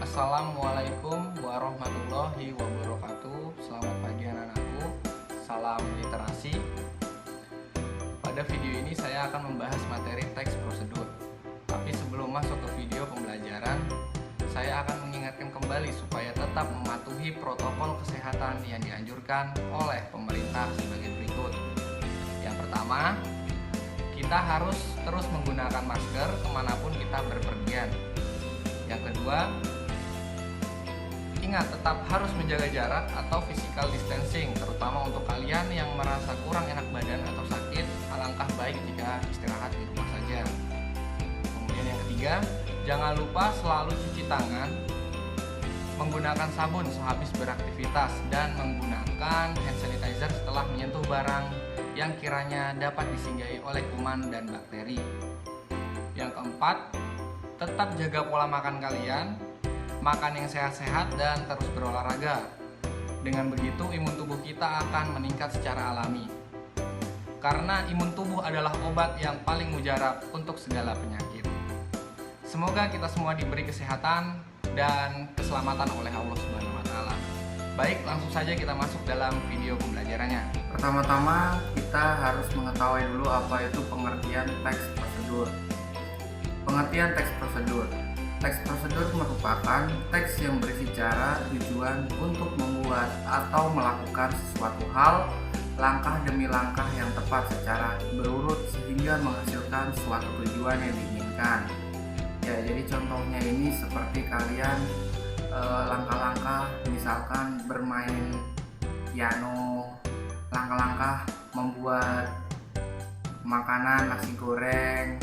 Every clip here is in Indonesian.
Assalamualaikum warahmatullahi wabarakatuh. Selamat pagi anak-anakku. Salam literasi. Pada video ini saya akan membahas materi teks prosedur. Tapi sebelum masuk ke video pembelajaran, saya akan mengingatkan kembali supaya tetap mematuhi protokol kesehatan yang dianjurkan oleh pemerintah sebagai berikut. Yang pertama, kita harus terus menggunakan masker kemanapun kita berpergian. Yang kedua, ingat tetap harus menjaga jarak atau physical distancing, terutama untuk kalian yang merasa kurang enak badan atau sakit. Alangkah baik jika istirahat di rumah saja. Kemudian yang ketiga, jangan lupa selalu cuci tangan, menggunakan sabun sehabis beraktivitas, dan menggunakan hand sanitizer setelah menyentuh barang yang kiranya dapat disinggahi oleh kuman dan bakteri. Yang keempat, tetap jaga pola makan kalian, makan yang sehat-sehat dan terus berolahraga. Dengan begitu imun tubuh kita akan meningkat secara alami. Karena imun tubuh adalah obat yang paling mujarab untuk segala penyakit. Semoga kita semua diberi kesehatan dan keselamatan oleh Allah Subhanahu wa taala. Baik, langsung saja kita masuk dalam video pembelajarannya. Pertama-tama kita harus mengetahui dulu apa itu pengertian teks prosedur. Pengertian teks prosedur. Teks prosedur merupakan teks yang berisi cara, tujuan untuk membuat atau melakukan sesuatu hal, langkah demi langkah yang tepat secara berurut sehingga menghasilkan suatu tujuan yang diinginkan. Ya, jadi contohnya ini seperti kalian langkah-langkah misalkan bermain piano, langkah-langkah membuat makanan nasi goreng,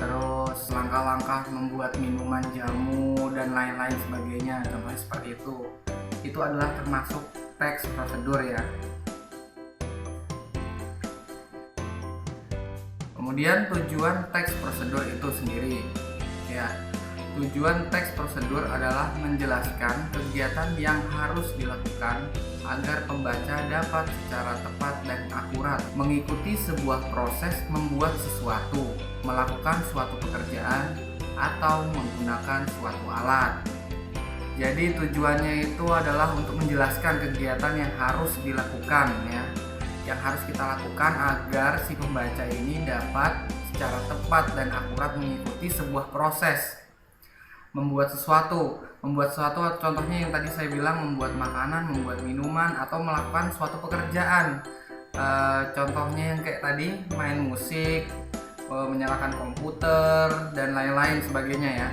terus langkah-langkah membuat minuman jamu dan lain-lain sebagainya, contohnya seperti itu. Itu adalah termasuk teks prosedur ya. Kemudian tujuan teks prosedur itu sendiri ya. Tujuan teks prosedur adalah menjelaskan kegiatan yang harus dilakukan agar pembaca dapat secara tepat dan akurat mengikuti sebuah proses membuat sesuatu, melakukan suatu pekerjaan, atau menggunakan suatu alat. Jadi tujuannya itu adalah untuk menjelaskan kegiatan yang harus dilakukan ya, yang harus kita lakukan agar si pembaca ini dapat secara tepat dan akurat mengikuti sebuah proses membuat sesuatu contohnya yang tadi saya bilang, membuat makanan, membuat minuman, atau melakukan suatu pekerjaan. Contohnya yang kayak tadi main musik, menyalakan komputer dan lain-lain sebagainya ya.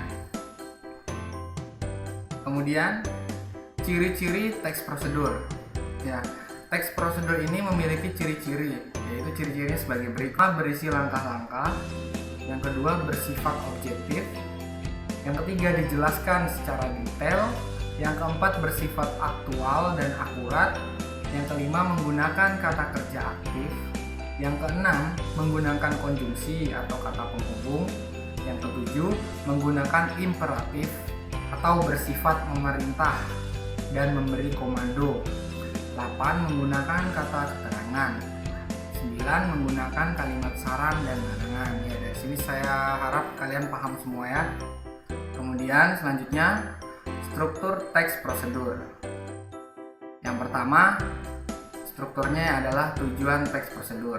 Kemudian ciri-ciri teks prosedur ya. Teks prosedur ini memiliki ciri-ciri, yaitu ciri-cirinya sebagai berikut: berisi langkah-langkah, yang kedua bersifat objektif, yang ketiga dijelaskan secara detail, yang keempat bersifat aktual dan akurat, yang kelima menggunakan kata kerja aktif, yang keenam menggunakan konjungsi atau kata penghubung, yang ketujuh menggunakan imperatif atau bersifat memerintah dan memberi komando, 8 menggunakan kata keterangan, 9 menggunakan kalimat saran dan larangan. Ya, dari sini saya harap kalian paham semua ya. Kemudian selanjutnya struktur teks prosedur. Yang pertama, strukturnya adalah tujuan teks prosedur.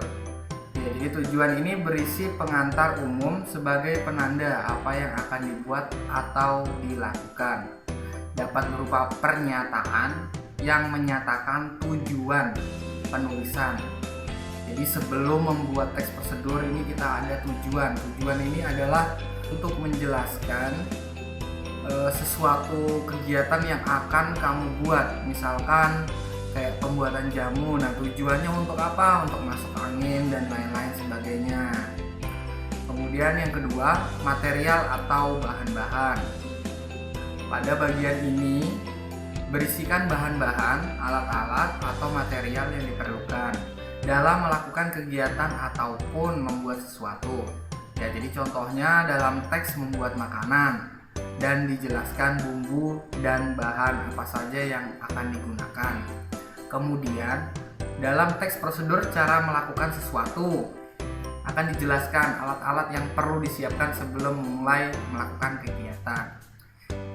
Ya, jadi tujuan ini berisi pengantar umum sebagai penanda apa yang akan dibuat atau dilakukan. Dapat berupa pernyataan yang menyatakan tujuan penulisan. Jadi sebelum membuat teks prosedur ini kita ada tujuan. Tujuan ini adalah untuk menjelaskan sesuatu kegiatan yang akan kamu buat, misalkan kayak pembuatan jamu. Nah, tujuannya untuk apa? Untuk masuk angin dan lain-lain sebagainya. Kemudian yang kedua, material atau bahan-bahan. Pada bagian ini berisikan bahan-bahan, alat-alat atau material yang diperlukan dalam melakukan kegiatan ataupun membuat sesuatu. Ya, jadi contohnya dalam teks membuat makanan dan dijelaskan bumbu dan bahan apa saja yang akan digunakan. Kemudian dalam teks prosedur cara melakukan sesuatu akan dijelaskan alat-alat yang perlu disiapkan sebelum mulai melakukan kegiatan.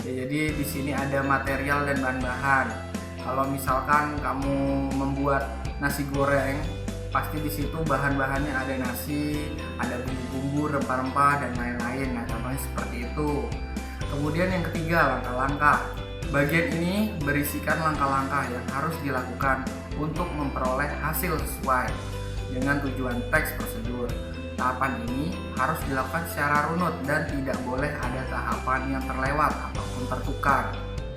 Ya, jadi di sini ada material dan bahan-bahan. Kalau misalkan kamu membuat nasi goreng, pasti di situ bahan-bahannya ada nasi, ada bumbu-bumbu, rempah-rempah dan lain-lain. Nah, contohnya seperti itu. Kemudian yang ketiga, langkah-langkah. Bagian ini berisikan langkah-langkah yang harus dilakukan untuk memperoleh hasil sesuai dengan tujuan teks prosedur. Tahapan ini harus dilakukan secara runut dan tidak boleh ada tahapan yang terlewat ataupun tertukar.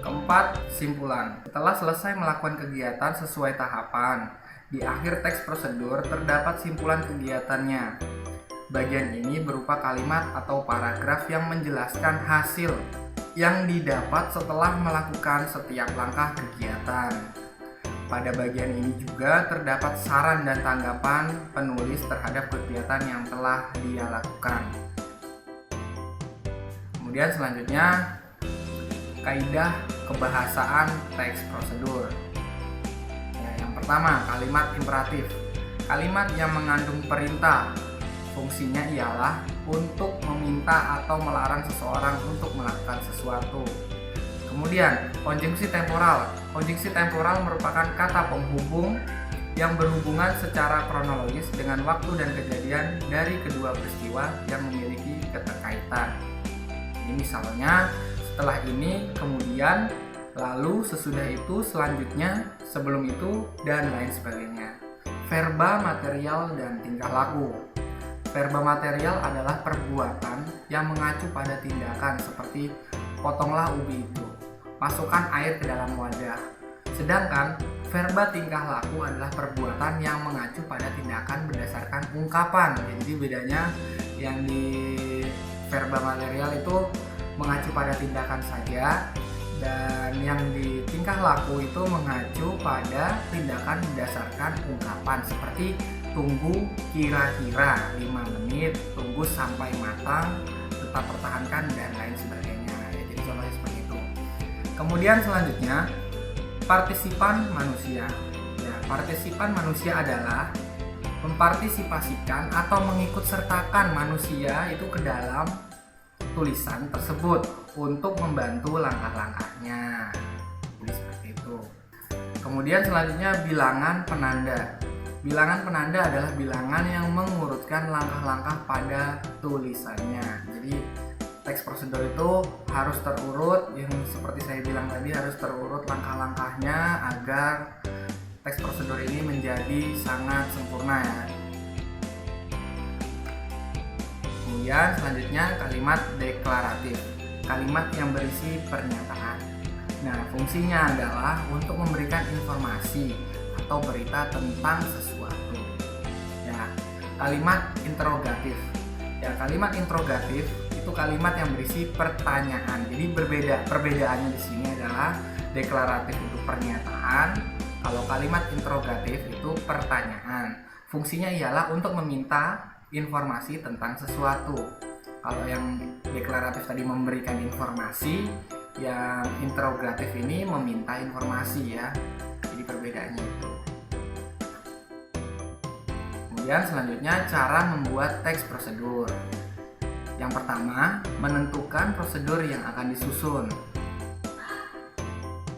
Keempat, simpulan. Setelah selesai melakukan kegiatan sesuai tahapan, di akhir teks prosedur terdapat simpulan kegiatannya. Bagian ini berupa kalimat atau paragraf yang menjelaskan hasil yang didapat setelah melakukan setiap langkah kegiatan. Pada bagian ini juga terdapat saran dan tanggapan penulis terhadap kegiatan yang telah dia lakukan. Kemudian selanjutnya, kaidah kebahasaan teks prosedur. Ya, yang pertama, kalimat imperatif. Kalimat yang mengandung perintah. Fungsinya ialah untuk meminta atau melarang seseorang untuk melakukan sesuatu. Kemudian, konjungsi temporal. Konjungsi temporal merupakan kata penghubung yang berhubungan secara kronologis dengan waktu dan kejadian dari kedua peristiwa yang memiliki keterkaitan. Ini misalnya, setelah ini, kemudian, lalu, sesudah itu, selanjutnya, sebelum itu, dan lain sebagainya. Verba material dan tingkah laku. Verba material adalah perbuatan yang mengacu pada tindakan seperti potonglah ubi itu, masukkan air ke dalam wadah. Sedangkan verba tingkah laku adalah perbuatan yang mengacu pada tindakan berdasarkan ungkapan. Jadi bedanya yang di verba material itu mengacu pada tindakan saja, dan yang di tingkah laku itu mengacu pada tindakan berdasarkan ungkapan seperti tunggu kira-kira 5 menit, tunggu sampai matang, tetap pertahankan, dan lain sebagainya. Ya, jadi contohnya seperti itu. Kemudian selanjutnya, partisipan manusia. Ya, partisipan manusia adalah mempartisipasikan atau mengikutsertakan manusia itu ke dalam tulisan tersebut untuk membantu langkah-langkahnya. Jadi seperti itu. Kemudian selanjutnya, bilangan penanda. Bilangan penanda adalah bilangan yang mengurutkan langkah-langkah pada tulisannya. Jadi teks prosedur itu harus terurut, yang seperti saya bilang tadi harus terurut langkah-langkahnya agar teks prosedur ini menjadi sangat sempurna ya. Kemudian selanjutnya, kalimat deklaratif. Kalimat yang berisi pernyataan. Nah, fungsinya adalah untuk memberikan informasi atau berita tentang sesuatu. Ya, kalimat interrogatif. Ya, kalimat interrogatif itu kalimat yang berisi pertanyaan. Jadi perbedaannya di sini adalah deklaratif itu pernyataan, kalau kalimat interrogatif itu pertanyaan. Fungsinya ialah untuk meminta informasi tentang sesuatu. Kalau yang deklaratif tadi memberikan informasi, yang interrogatif ini meminta informasi ya. Jadi perbedaannya itu. Kemudian selanjutnya, cara membuat teks prosedur. Yang pertama, menentukan prosedur yang akan disusun.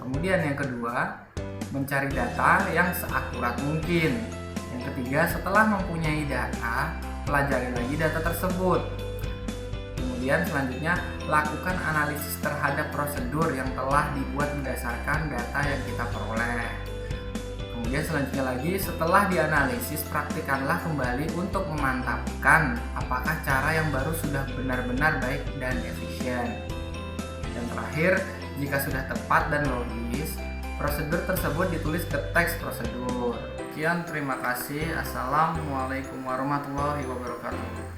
Kemudian yang kedua, mencari data yang seakurat mungkin. Yang ketiga, setelah mempunyai data, pelajari lagi data tersebut. Kemudian selanjutnya, lakukan analisis terhadap prosedur yang telah dibuat berdasarkan data yang kita peroleh. Kemudian selanjutnya lagi, setelah dianalisis, praktikkanlah kembali untuk memantapkan apakah cara yang baru sudah benar-benar baik dan efisien. Dan terakhir, jika sudah tepat dan logis, prosedur tersebut ditulis ke teks prosedur. Sekian, terima kasih. Assalamualaikum warahmatullahi wabarakatuh.